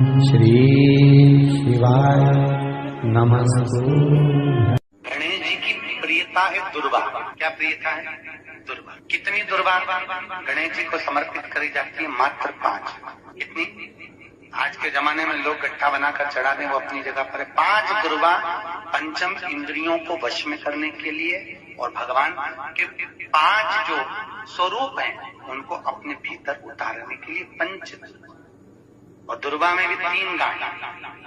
श्री शिवाय नमस्तु। गणेश जी की प्रियता है दुर्वा। क्या प्रियता है? दुर्वा। कितनी दुर्वा गणेश जी को समर्पित करी जाती है? मात्र 5। कितनी? आज के जमाने में लोग गट्ठा बनाकर चढ़ा दें, वो अपनी जगह पर है। 5 दुर्वा पंचम इंद्रियों को वश में करने के लिए और भगवान के 5 जो स्वरूप हैं उनको अपने भीतर उतारने के लिए पंच। और दुर्वा में भी 3 गांठ।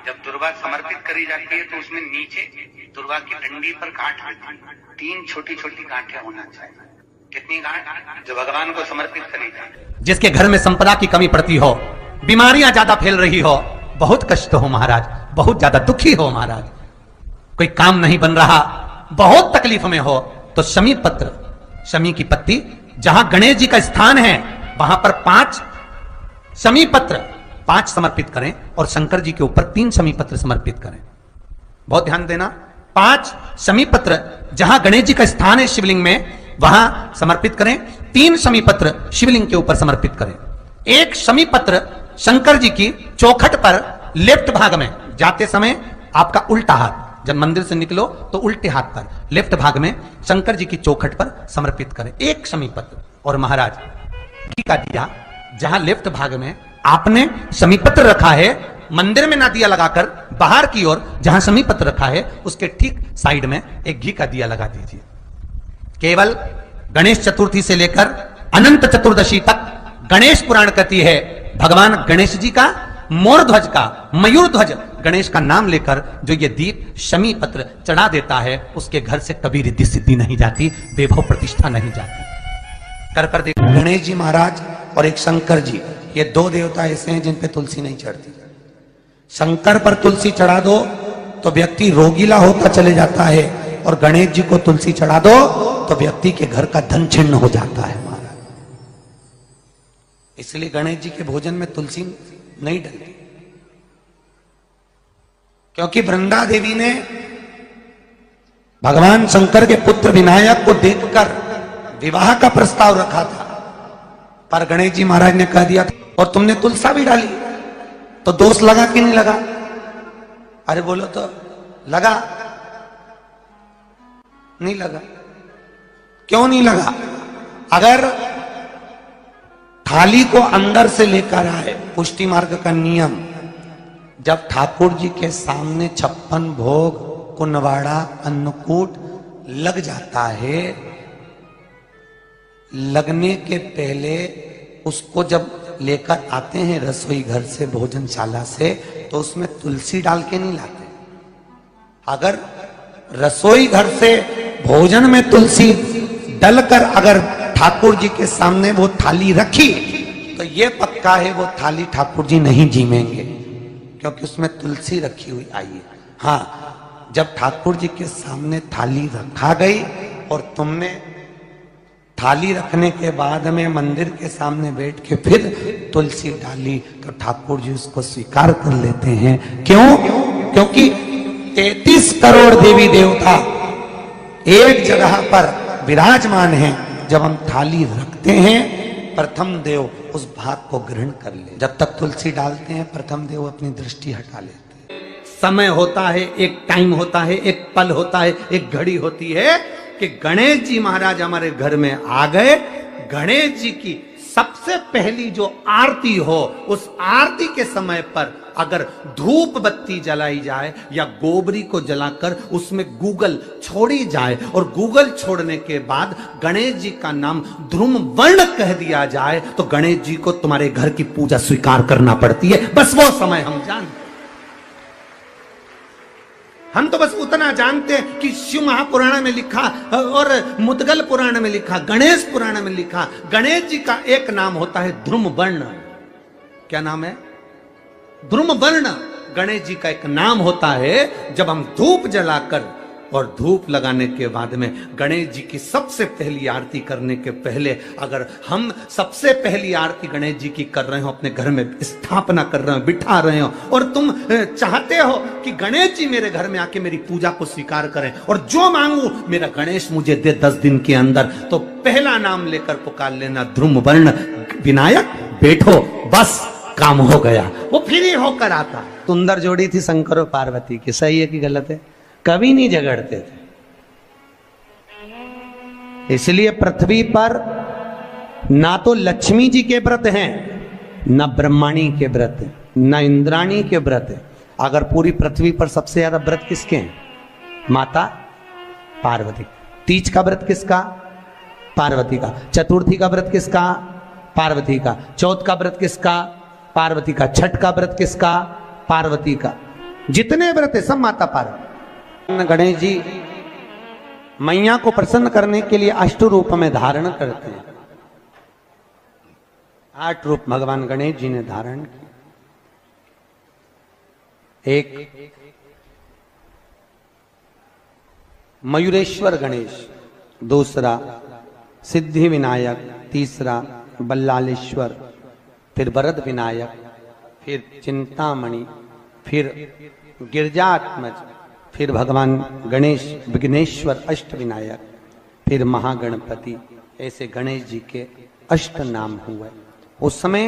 जब दुर्वा समर्पित करी जाती है तो उसमें नीचे दुर्वा की डंडी पर गांठ रहती है। 3 छोटी छोटी गांठें होना चाहिए। कितनी गांठ? जो भगवान को समर्पित करी जाए। जिसके घर में संपदा की कमी पड़ती हो, बीमारियां ज्यादा फैल रही हो, बहुत कष्ट हो महाराज, बहुत ज्यादा दुखी हो महाराज, कोई काम नहीं बन रहा, बहुत तकलीफ में हो, तो शमी पत्र, शमी की पत्ती, जहां गणेश जी का स्थान है वहां पर 5 शमी पत्र 5 समर्पित करें और शंकर जी के ऊपर 3 शमी पत्र समर्पित करें। बहुत ध्यान देना, 5 शमी पत्र जहां गणेश जी का स्थान है शिवलिंग में वहां समर्पित करें, 3 शमी पत्र शिवलिंग के ऊपर समर्पित करें। 1 शमी पत्र शंकर जी की चौखट पर लेफ्ट भाग में जाते समय आपका उल्टा हाथ, जब मंदिर से निकलो तो उल्टे हाथ पर लेफ्ट भाग में शंकर जी की चौखट पर समर्पित करें 1 शमी पत्र। और महाराज घी का दिया जहां लेफ्ट भाग में आपने शमी पत्र रखा है, मंदिर में ना दिया लगाकर बाहर की ओर जहां शमी पत्र रखा है उसके ठीक साइड में एक घी का दिया लगा दीजिए। केवल गणेश चतुर्थी से लेकर अनंत चतुर्दशी तक गणेश पुराण कहती है भगवान गणेश जी का, मोर ध्वज का, मयूर ध्वज गणेश का नाम लेकर जो ये दीप शमी पत्र चढ़ा देता है उसके घर से कभी रिद्धि सिद्धि नहीं जाती, वैभव प्रतिष्ठा नहीं जाती। कर देखो, गणेश जी महाराज और एक शंकर जी, ये 2 देवता ऐसे हैं जिन पे तुलसी नहीं चढ़ती। शंकर पर तुलसी चढ़ा दो तो व्यक्ति रोगीला होता चले जाता है, और गणेश जी को तुलसी चढ़ा दो तो व्यक्ति के घर का धन छिन्न हो जाता है महाराज। इसलिए गणेश जी के भोजन में तुलसी नहीं डलती, क्योंकि वृंदा देवी ने भगवान शंकर के पुत्र विनायक को देखकर विवाह का प्रस्ताव रखा था, पर गणेश जी महाराज ने कह दिया और तुमने तुलसा भी डाली, तो दोष लगा कि नहीं लगा? अरे बोलो तो लगा? नहीं लगा। क्यों नहीं लगा? अगर थाली को अंदर से लेकर आए, पुष्टि मार्ग का नियम, जब ठाकुर जी के सामने 56 भोग, कुनवाड़ा, अन्नकूट लग जाता है, लगने के पहले उसको जब लेकर आते हैं रसोई घर से, भोजनशाला से, तो उसमें तुलसी डाल के नहीं लाते। अगर रसोई घर से भोजन में तुलसी डलकर अगर ठाकुर जी के सामने वो थाली रखी तो ये पक्का है वो थाली ठाकुर जी नहीं जीमेंगे, क्योंकि उसमें तुलसी रखी हुई आई है। हाँ, जब ठाकुर जी के सामने थाली रखा गई और तुमने थाली रखने के बाद में मंदिर के सामने बैठ के फिर तुलसी डाली तो ठाकुर जी उसको स्वीकार कर लेते हैं। क्यों? क्योंकि 33 करोड़ देवी देवता एक जगह पर विराजमान हैं। जब हम थाली रखते हैं, प्रथम देव उस भाग को ग्रहण कर ले। जब तक तुलसी डालते हैं प्रथम देव अपनी दृष्टि हटा लेते हैं। समय होता है, एक टाइम होता है, एक पल होता है, एक घड़ी होती है कि गणेश जी महाराज हमारे घर में आ गए। गणेश जी की सबसे पहली जो आरती हो, उस आरती के समय पर अगर धूप बत्ती जलाई जाए या गोबरी को जलाकर उसमें गूगल छोड़ी जाए और गूगल छोड़ने के बाद गणेश जी का नाम ध्रुम वर्ण कह दिया जाए तो गणेश जी को तुम्हारे घर की पूजा स्वीकार करना पड़ती है। बस वो समय हम जानते, हम तो बस उतना जानते हैं कि शिव महापुराण में लिखा और मुद्गल पुराण में लिखा, गणेश पुराण में लिखा, गणेश जी का एक नाम होता है ध्रुम वर्ण। क्या नाम है? ध्रुम वर्ण गणेश जी का एक नाम होता है। जब हम धूप जलाकर और धूप लगाने के बाद में गणेश जी की सबसे पहली आरती करने के पहले अगर हम सबसे पहली आरती गणेश जी की कर रहे हो, अपने घर में स्थापना कर रहे हो, बिठा रहे हो, और तुम चाहते हो कि गणेश जी मेरे घर में आके मेरी पूजा को स्वीकार करें और जो मांगू मेरा गणेश मुझे दे 10 दिन के अंदर, तो पहला नाम लेकर पुकार लेना ध्रुम वर्ण विनायक बैठो। बस काम हो गया, वो फिर ही होकर आता। सुंदर जोड़ी थी शंकर और पार्वती की, सही है कि गलत है? कभी नहीं झगड़ते थे। इसलिए पृथ्वी पर ना तो लक्ष्मी जी के व्रत हैं, न ब्रह्माणी के व्रत हैं, न इंद्राणी के व्रत हैं। अगर पूरी पृथ्वी पर सबसे ज्यादा व्रत किसके हैं? माता पार्वती। तीज का व्रत किसका? पार्वती का। चतुर्थी का व्रत किसका? पार्वती का। चौथ का व्रत किसका? पार्वती का। छठ का व्रत किसका? पार्वती का। जितने व्रत है सब माता पार्वती। गणेश जी मैया को प्रसन्न करने के लिए अष्ट रूप में धारण करते हैं। 8 रूप भगवान गणेश जी ने धारण किए। एक मयूरेश्वर गणेश, दूसरा सिद्धि विनायक, तीसरा बल्लालेश्वर, फिर वरद विनायक, फिर चिंतामणि, फिर गिरजात्मज, फिर भगवान गणेश विघ्नेश्वर अष्ट विनायक, फिर महागणपति। ऐसे गणेश जी के अष्ट नाम हुए। उस समय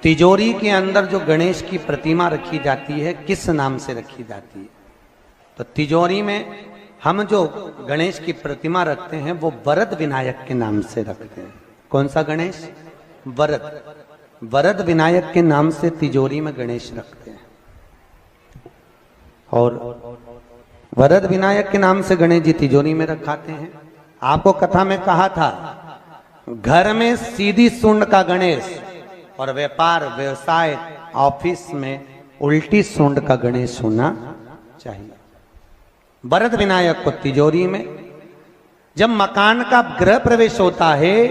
तिजोरी के अंदर जो गणेश की प्रतिमा रखी जाती है किस नाम से रखी जाती है? तो तिजोरी में हम जो गणेश की प्रतिमा रखते हैं वो वरद विनायक के नाम से रखते हैं। कौन सा गणेश? वरद। वरद विनायक के नाम से तिजोरी में गणेश रखते हैं। और वरद विनायक के नाम से गणेश जी तिजोरी में रखाते हैं। आपको कथा में कहा था, घर में सीधी सूंड का गणेश और व्यापार व्यवसाय ऑफिस में उल्टी सूंड का गणेश होना चाहिए। वरद विनायक को तिजोरी में। जब मकान का गृह प्रवेश होता है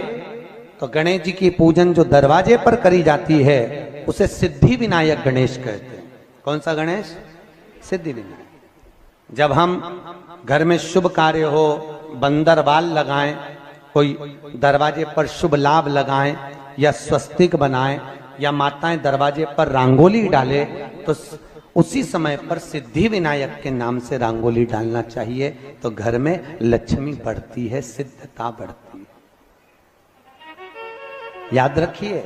तो गणेश जी की पूजन जो दरवाजे पर करी जाती है उसे सिद्धि विनायक गणेश कहते हैं। कौन सा गणेश? सिद्धि विनायक। जब हम घर में शुभ कार्य हो, बंदर बाल लगाएं, कोई दरवाजे पर शुभ लाभ लगाएं या स्वस्तिक बनाएं या माताएं दरवाजे पर रंगोली डाले तो उसी समय पर सिद्धि विनायक के नाम से रंगोली डालना चाहिए। तो घर में लक्ष्मी बढ़ती है, सिद्धता बढ़ती है। याद रखिए,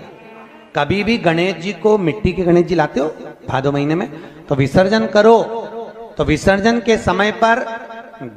कभी भी गणेश जी को, मिट्टी के गणेश जी लाते हो भादो महीने में, तो विसर्जन करो तो विसर्जन के समय पर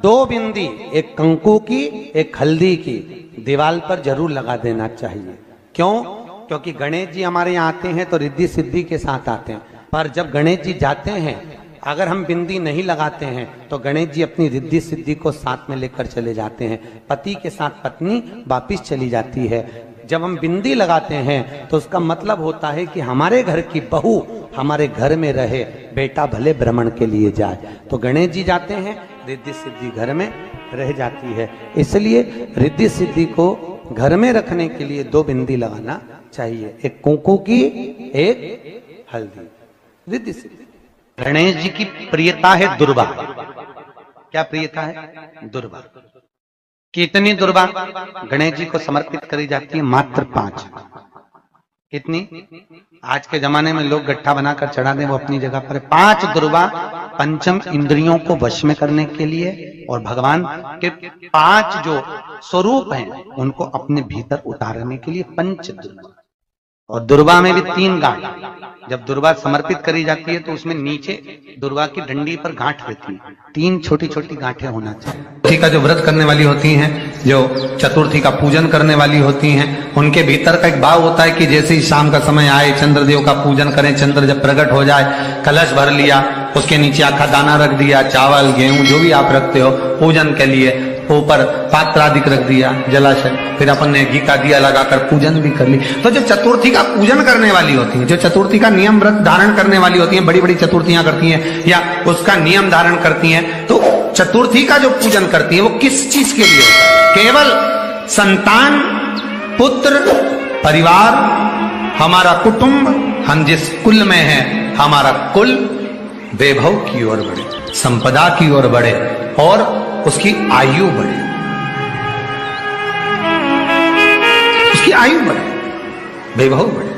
2 बिंदी, एक कंकु की एक हल्दी की, दीवार पर जरूर लगा देना चाहिए। क्यों? क्योंकि गणेश जी हमारे यहाँ आते हैं तो रिद्धि सिद्धि के साथ आते हैं। पर जब गणेश जी जाते हैं, अगर हम बिंदी नहीं लगाते हैं तो गणेश जी अपनी रिद्धि सिद्धि को साथ में लेकर चले जाते हैं। पति के साथ पत्नी वापिस चली जाती है। जब हम बिंदी लगाते हैं तो उसका मतलब होता है कि हमारे घर की बहू हमारे घर में रहे, बेटा भले भ्रमण के लिए जाए। तो गणेश जी जाते हैं, रिद्धि सिद्धि घर में रह जाती है। इसलिए रिद्धि सिद्धि को घर में रखने के लिए 2 बिंदी लगाना चाहिए, एक कुंकू की, एक हल्दी। रिद्धि सिद्धि। गणेश जी की प्रियता है दुर्वा। क्या प्रियता है? दुर्वा। कितनी दुर्वा गणेश जी को समर्पित करी जाती है? मात्र 5। कितनी? आज के जमाने में लोग गट्ठा बनाकर चढ़ा दें, वो अपनी जगह पर। 5 दुर्वा पंचम इंद्रियों को वश में करने के लिए और भगवान के 5 जो स्वरूप हैं उनको अपने भीतर उतारने के लिए 5 दुर्वा। और दुर्वा में भी 3 गांठ। जब दुर्वा समर्पित करी जाती है तो उसमें नीचे दुर्वा की डंडी पर गांठ रहती है, 3 छोटी छोटी गांठें होना चाहिए। चतुर्थी का जो व्रत करने वाली होती हैं, जो चतुर्थी का पूजन करने वाली होती हैं, उनके भीतर का एक भाव होता है कि जैसे ही शाम का समय आए चंद्रदेव का पूजन करें। चंद्र जब प्रकट हो जाए, कलश भर लिया, उसके नीचे आखा दाना रख दिया, चावल गेहूं जो भी आप रखते हो पूजन के लिए, ऊपर पात्र आदि रख दिया, जलाशय, फिर अपन ने घी का दिया लगाकर पूजन भी कर ली। तो जो चतुर्थी का पूजन करने वाली होती है, जो चतुर्थी का नियम व्रत धारण करने वाली होती है, बड़ी बड़ी चतुर्थियां करती हैं या उसका नियम धारण करती हैं, तो चतुर्थी का जो पूजन करती है वो किस चीज के लिए होता है? केवल संतान, पुत्र, परिवार, हमारा कुटुंब, हम जिस कुल में हैं, हमारा कुल वैभव की ओर बढ़े, संपदा की ओर बढ़े और उसकी आयु बढ़े, उसकी आयु बढ़े, वैभव बढ़े।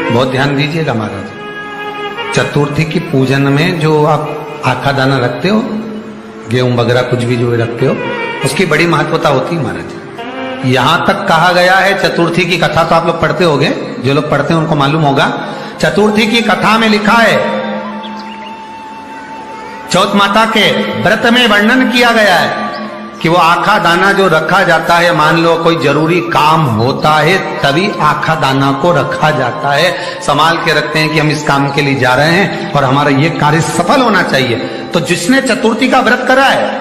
बहुत ध्यान दीजिएगा महाराज। चतुर्थी की पूजन में जो आप आखा दाना रखते हो, गेहूं वगैरह कुछ भी जो रखते हो, उसकी बड़ी महत्वता होती है महाराज। यहां तक कहा गया है, चतुर्थी की कथा तो आप लोग पढ़ते होंगे, जो लोग पढ़ते हैं उनको मालूम होगा। चतुर्थी की कथा में लिखा है, चौथ माता के व्रत में वर्णन किया गया है कि वो आखा दाना जो रखा जाता है, मान लो कोई जरूरी काम होता है तभी आखा दाना को रखा जाता है, संभाल के रखते हैं कि हम इस काम के लिए जा रहे हैं और हमारा ये कार्य सफल होना चाहिए। तो जिसने चतुर्थी का व्रत करा है,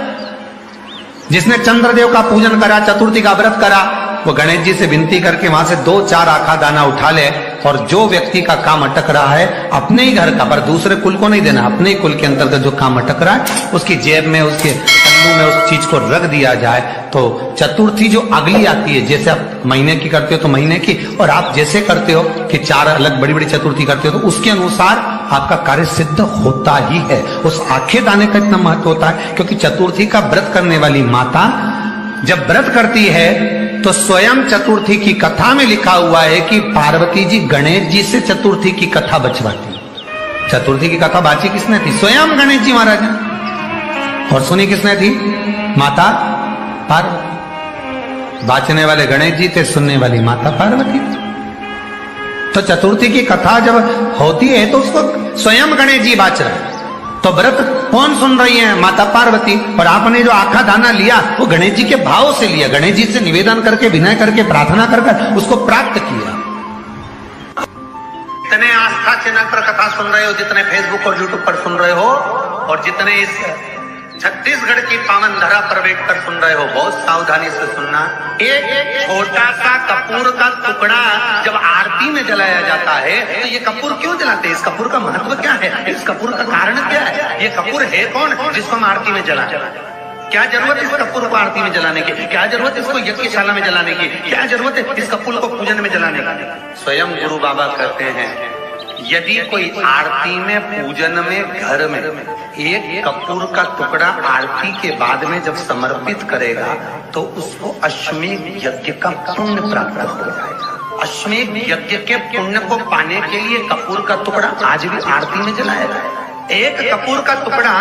जिसने चंद्रदेव का पूजन करा, चतुर्थी का व्रत करा, वो गणेश जी से विनती करके वहां से 2-4 आखा दाना उठा ले, और जो व्यक्ति का काम अटक रहा है अपने ही घर का, पर दूसरे कुल को नहीं देना, अपने ही कुल के अंतर्गत जो काम अटक रहा है उसकी जेब में, उसके तल्लू में उस चीज को रख दिया जाए। तो चतुर्थी जो अगली आती है, जैसे आप महीने की करते हो तो महीने की, और आप जैसे करते हो कि 4 अलग बड़ी बड़ी चतुर्थी करते हो तो उसके अनुसार आपका कार्य सिद्ध होता ही है। उस आखे दाने का इतना महत्व होता है क्योंकि चतुर्थी का व्रत करने वाली माता जब व्रत करती है तो स्वयं चतुर्थी की कथा में लिखा हुआ है कि पार्वती जी गणेश जी से चतुर्थी की कथा बचवाती। चतुर्थी की कथा बाची किसने थी? स्वयं गणेश जी महाराज ने। और सुनी किसने थी? माता पार्वती। बाचने वाले गणेश जी थे, सुनने वाली माता पार्वती थी। तो चतुर्थी की कथा जब होती है तो उसको स्वयं गणेश जी बाच रहे हैं। तो व्रत कौन सुन रही है? माता पार्वती। और आपने जो आखा दाना लिया वो गणेश जी के भाव से लिया, गणेश जी से निवेदन करके, विनय करके, प्रार्थना कर उसको प्राप्त किया। जितने आस्था चैनल पर कथा सुन रहे हो, जितने फेसबुक और यूट्यूब पर सुन रहे हो, और जितने इस छत्तीसगढ़ की पावन धरा पर बैठकर सुन रहे हो, बहुत सावधानी से सुनना। एक छोटा सा कपूर का टुकड़ा जब आरती में जलाया जाता है तो ये कपूर क्यों जलाते हैं? इस कपूर का महत्व क्या है? इस कपूर का कारण क्या है? ये कपूर है कौन जिसको हम आरती में जलाते हैं? क्या जरूरत है इस कपूर को आरती में जलाने की? क्या जरूरत है इसको यज्ञशाला में जलाने की? क्या जरूरत है इस कपूर को पूजन में जलाने की? स्वयं गुरु बाबा कहते हैं, यदि कोई आरती में, पूजन में, घर में एक कपूर का टुकड़ा आरती के बाद में जब समर्पित करेगा तो उसको अश्वमेध यज्ञ का पुण्य प्राप्त हो जाएगा। अश्वमेध यज्ञ के पुण्य को पाने के लिए कपूर का टुकड़ा आज भी आरती में जलाया जाएगा। एक कपूर का टुकड़ा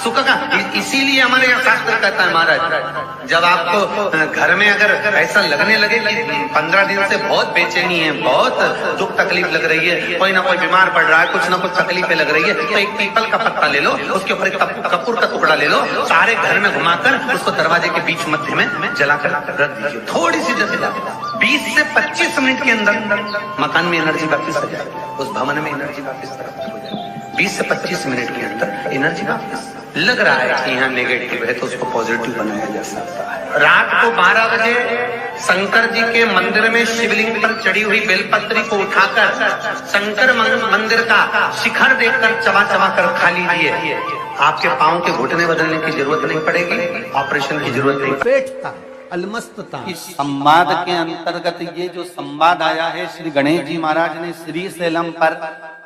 सुख का, इसीलिए हमारे यहाँ शास्त्र कहता है महाराज, जब आपको घर में अगर ऐसा लगने लगे कि 15 दिन से बहुत बेचैनी है, बहुत दुख तकलीफ लग रही है, कोई ना कोई बीमार पड़ रहा है, कुछ ना कुछ तकलीफें लग रही है, तो एक पीपल का पत्ता ले लो, उसके ऊपर एक कपूर का टुकड़ा ले लो, सारे घर में घुमाकर उसको दरवाजे के बीच मध्य में जलाकर रख दीजिए। थोड़ी सी जगह 20 से 25 मिनट के अंदर मकान में एनर्जी वापिस आ जाएगी, उस भवन में एनर्जी वापिस प्राप्त हो जाएगी। 20 से 25 मिनट के अंदर एनर्जी वापस। लग रहा है कि यहाँ नेगेटिव है तो उसको पॉजिटिव बनाया जा सकता है। रात को 12 बजे शंकर जी के मंदिर में शिवलिंग पर चढ़ी हुई बेलपत्री को उठाकर शंकर मंदिर का शिखर देखकर चबा चबा कर खा लीजिए। आपके पांव के घुटने बदलने की जरूरत नहीं पड़ेगी, ऑपरेशन की जरूरत नहीं। पेट अलमस्तता। इस संवाद के अंतर्गत ये जो संवाद आया है, श्री गणेश जी महाराज ने श्री शैलम पर,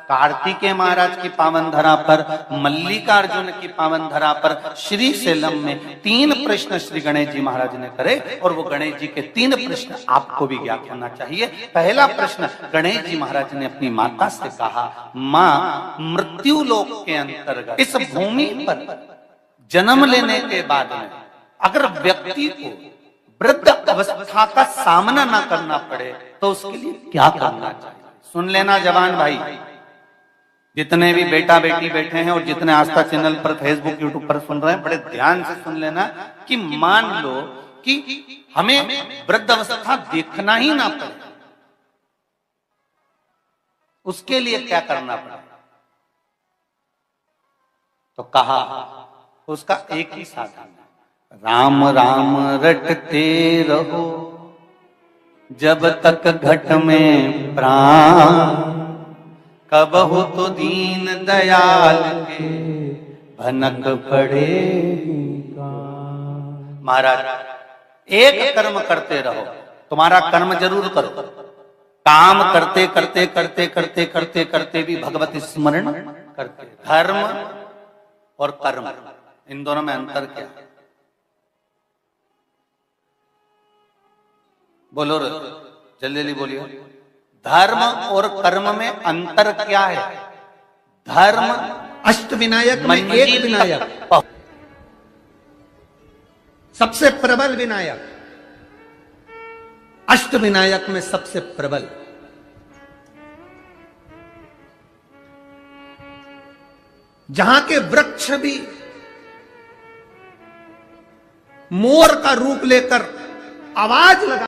कार्तिकेय महाराज की पावन धरा पर, मल्लिकार्जुन की पावन धरा पर, श्री शैलम में 3 प्रश्न श्री गणेश जी महाराज ने करे, और वो गणेश जी के 3 प्रश्न आपको भी ज्ञात होना चाहिए। पहला प्रश्न गणेश जी महाराज ने अपनी माता से कहा, माँ, मृत्यु लोक के अंतर्गत इस भूमि पर जन्म लेने के बाद में अगर व्यक्ति को वृद्ध अवस्था का सामना ना करना पड़े तो उसके लिए क्या करना चाहिए? सुन लेना जवान भाई, जितने भी बेटा बेटी बैठे हैं और जितने आस्था चैनल पर, फेसबुक, यूट्यूब पर सुन रहे हैं, बड़े ध्यान से सुन लेना कि मान लो कि हमें वृद्ध अवस्था देखना ही ना पड़े, उसके लिए क्या करना पड़े? तो कहा उसका एक ही साधन, राम राम रटते रहो जब तक घट में प्राण, कब हो तो दीन दयाल के भनक पड़ेगा। महाराज, एक कर्म करते रहो, तुम्हारा कर्म जरूर करो, काम करते करते करते करते करते करते भी भगवत स्मरण करते। धर्म और कर्म, इन दोनों में अंतर क्या है? बोलो जल्दी जल्दी बोलिए। धर्म और कर्म में अंतर क्या है? धर्म अष्ट विनायक में एक विनायक, सबसे प्रबल विनायक, अष्टविनायक में सबसे प्रबल। जहां के वृक्ष भी मोर का रूप लेकर आवाज लगा